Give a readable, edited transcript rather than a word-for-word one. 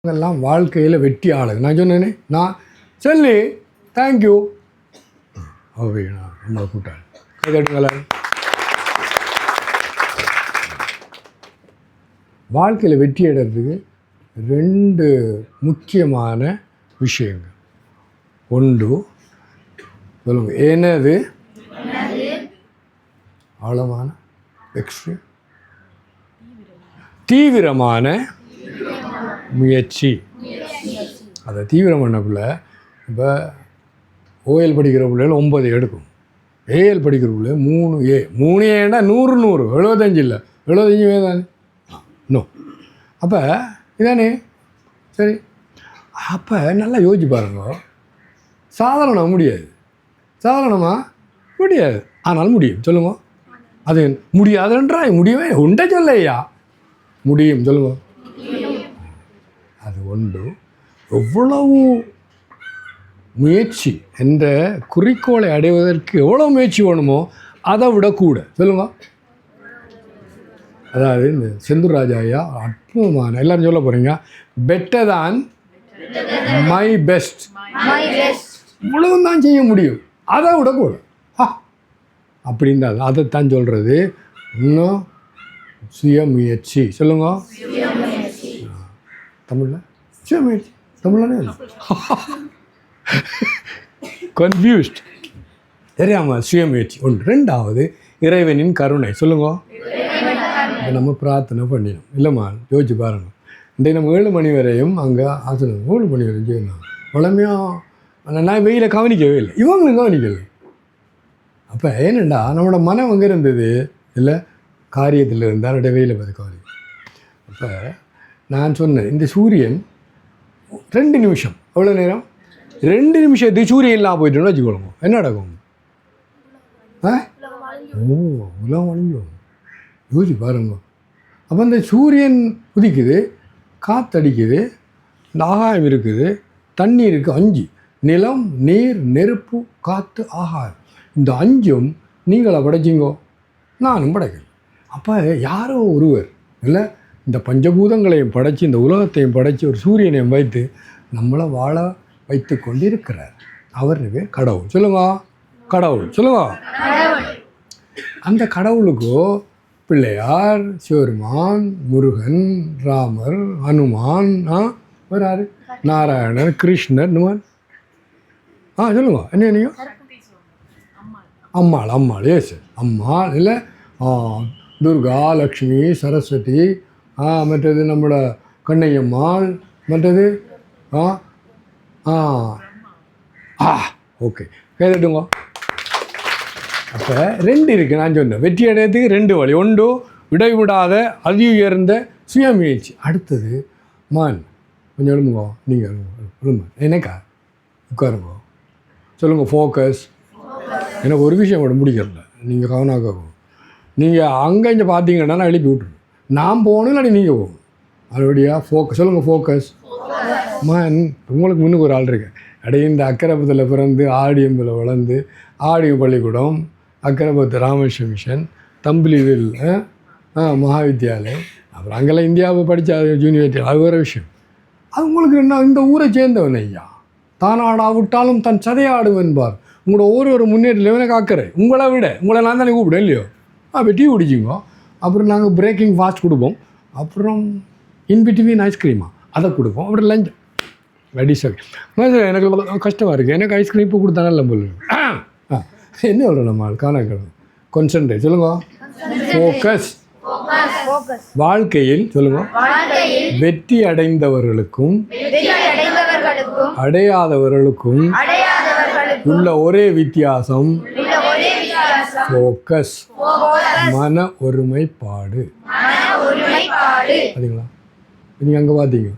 இதெல்லாம் வாழ்க்கையில் வெற்றி ஆளுங்க. நான் சொன்னேனே, நான் சொல்லி தேங்க்யூ அப்படின்னா நம்மளை கூட்டாள் கை தட்டுங்களா. வாழ்க்கையில் வெற்றி அடைகிறதுக்கு 2 முக்கியமான விஷயங்கள். ஒன்று சொல்லுங்க, எனது ஆழமான தீவிரமான முயற்சி. அதை தீவிரம் பண்ணக்குள்ள இப்போ ஓஎல் படிக்கிற பிள்ளைகள் 9 எடுக்கும், ஏஎல் படிக்கிற பிள்ளை 3A. 3Aன்னா 100 75 இல்லை, 75 தானே. இன்னும் அப்போ இதானே சரி. அப்போ நல்லா யோசிச்சு பாருங்க. சாதாரணமாக முடியாது, சாதாரணமாக முடியாது, ஆனாலும் முடியும். சொல்லுங்க, அது முடியாதுன்றா முடியவே உண்டை சொல்லையா, முடியும். சொல்லுங்க, அது ஒன்று. எவ்வளவு முயற்சி என்ற குறிக்கோளை அடைவதற்கு எவ்வளோ முயற்சி வேணுமோ அதை விட கூட. சொல்லுங்க, அதாவது இந்த செந்தூர் ராஜா ஐயா அற்புதமான, எல்லாரும் சொல்ல போகிறீங்க, பெட்டர் தான் மை பெஸ்ட். இவ்வளவு தான் செய்ய முடியும், அதை விட கூட அப்படின்னு தான் அதைத்தான் சொல்கிறது. இன்னும் சுயமுயற்சி. சொல்லுங்க, தமிழில் சுயமுயற்சி, தமிழ்லே கன்ஃபியூஸ்ட் தெரியாமல் சுயமுயற்சி ஒன்று. 2வது இறைவனின் கருணை. சொல்லுங்க, நம்ம பிரார்த்தனை பண்ணிடணும். இல்லைம்மா யோசிச்சு பாருங்கள். இன்றைக்கு நம்ம 7 மணி வரையும் அங்கே ஆசனம் 7 மணி வரையும் செய்யணும். வளமையாக நான் வெயில கவனிக்கவே இல்லை, இவங்களும் கவனிக்கலை. அப்போ ஏனெண்டா நம்மளோட மனம் அங்கே இருந்தது இல்லை, காரியத்தில் இருந்தால் என்னுடைய வெயிலை பார்த்து கவனிக்கும். அப்போ நான் சொன்னேன், இந்த சூரியன் 2 நிமிஷம், எவ்வளோ நேரம், 2 நிமிஷத்துக்கு சூரியன் இல்லாமல் போயிட்டோன்னு வச்சுக்கொள்ளுங்க, என்ன நடக்கும்? உலகம் அழிஞ்சிடும். யோசிச்சு பாருங்க. அப்போ இந்த சூரியன் உதிக்குது, காற்றடிக்குது, இந்த ஆகாயம் இருக்குது, தண்ணி இருக்குது, 5: நிலம், நீர், நெருப்பு, காற்று, ஆகாயம். இந்த 5ம் நீங்களா படைச்சிங்கோ, நானும் படைக்கல. அப்போ யாரோ ஒருவர் இல்லை இந்த பஞ்சபூதங்களையும் படைச்சி இந்த உலகத்தையும் படைச்சி ஒரு சூரியனையும் வைத்து நம்மளை வாழ வைத்து கொண்டு இருக்கிறார். அவருக்கு கடவுள். சொல்லுங்க, கடவுள். சொல்லுங்க, அந்த கடவுளுக்கோ பிள்ளையார், சிவருமான், முருகன், ராமர், ஹனுமான், வராரு நாராயணர், கிருஷ்ணர், நுமான். சொல்லுங்க, என்னையும் அம்மாள். அம்மாள் எஸ், அம்மாள் இல்லை, துர்கா, லக்ஷ்மி, சரஸ்வதி, மற்றது நம்மளோட கண்ணையம்மாள், மற்றது ஓகே கேட்டுங்க. அப்போ 2 இருக்குது. நான் சொன்னேன், வெற்றி அடையிறதுக்கு 2 வழி. ஒன்று விடைவிடாத அதி உயர்ந்த சுயமுயற்சி. அடுத்தது கொஞ்சம் எழுமுங்க, நீங்கள் எழுங்க, என்னக்கா உட்காருங்க. சொல்லுங்கள், ஃபோக்கஸ். எனக்கு ஒரு விஷயம் கூட முடிக்கிறல, நீங்கள் கவனமாகவும். நீங்கள் அங்கே இங்கே பார்த்தீங்கன்னா நான் எழுப்பி விட்டுருவேன். நான் போகணும், இல்லாட்டி நீங்கள் போகணும். அதுபடியாக ஃபோக்கஸ். சொல்லுங்கள், ஃபோக்கஸ். உங்களுக்கு முன்னுக்கு ஒரு ஆள் இருக்கேன். அப்படியே இந்த அக்கரைப்பத்தில் பிறந்து ஆடியம்பில் வளர்ந்து ஆடியம் பள்ளிக்கூடம், அக்கரைப்பத்து ராமேஸ்வர மிஷன், தம்பிலிவில் மகாவித்யாலயம், அப்புறம் அங்கெல்லாம் இந்தியாவை படித்த யூனிவர்சிட்டி, அது வேறு விஷயம். அது உங்களுக்கு என்ன, இந்த ஊரை சேர்ந்தவன் ஐயா. தானாடாவிட்டாலும் தன் சதையாடுவன்பார். உங்களோட ஒரு முன்னேற்றத்தில் எனக்கு அக்கறை. உங்களை நான் தானே கூப்பிடுவேன் இல்லையோ. டீ குடிச்சிங்க, அப்புறம் நாங்கள் பிரேக்கிங் ஃபாஸ்ட் கொடுப்போம், அப்புறம் இன்பிட்வீன் ஐஸ்கிரீமா அதை கொடுப்போம், அப்புறம் லஞ்ச் ரெடி. சார் எனக்கு கஷ்டமாக இருக்குது, எனக்கு ஐஸ்கிரீம் இப்போ கொடுத்தானல்ல போல. என்ன சொல்கிறோம் நம்ம காணக்கள் கான்சன்ட்ரேட். சொல்லுங்க, ஃபோக்கஸ். வாழ்க்கையில் சொல்லுங்க, வெற்றி அடைந்தவர்களுக்கும் அடையாதவர்களுக்கும் உள்ள ஒரே வித்தியாசம் ஃபோக்கஸ், மன ஒருமைப்பாடு. சரிங்களா? நீங்கள் அங்கே பார்த்தீங்க.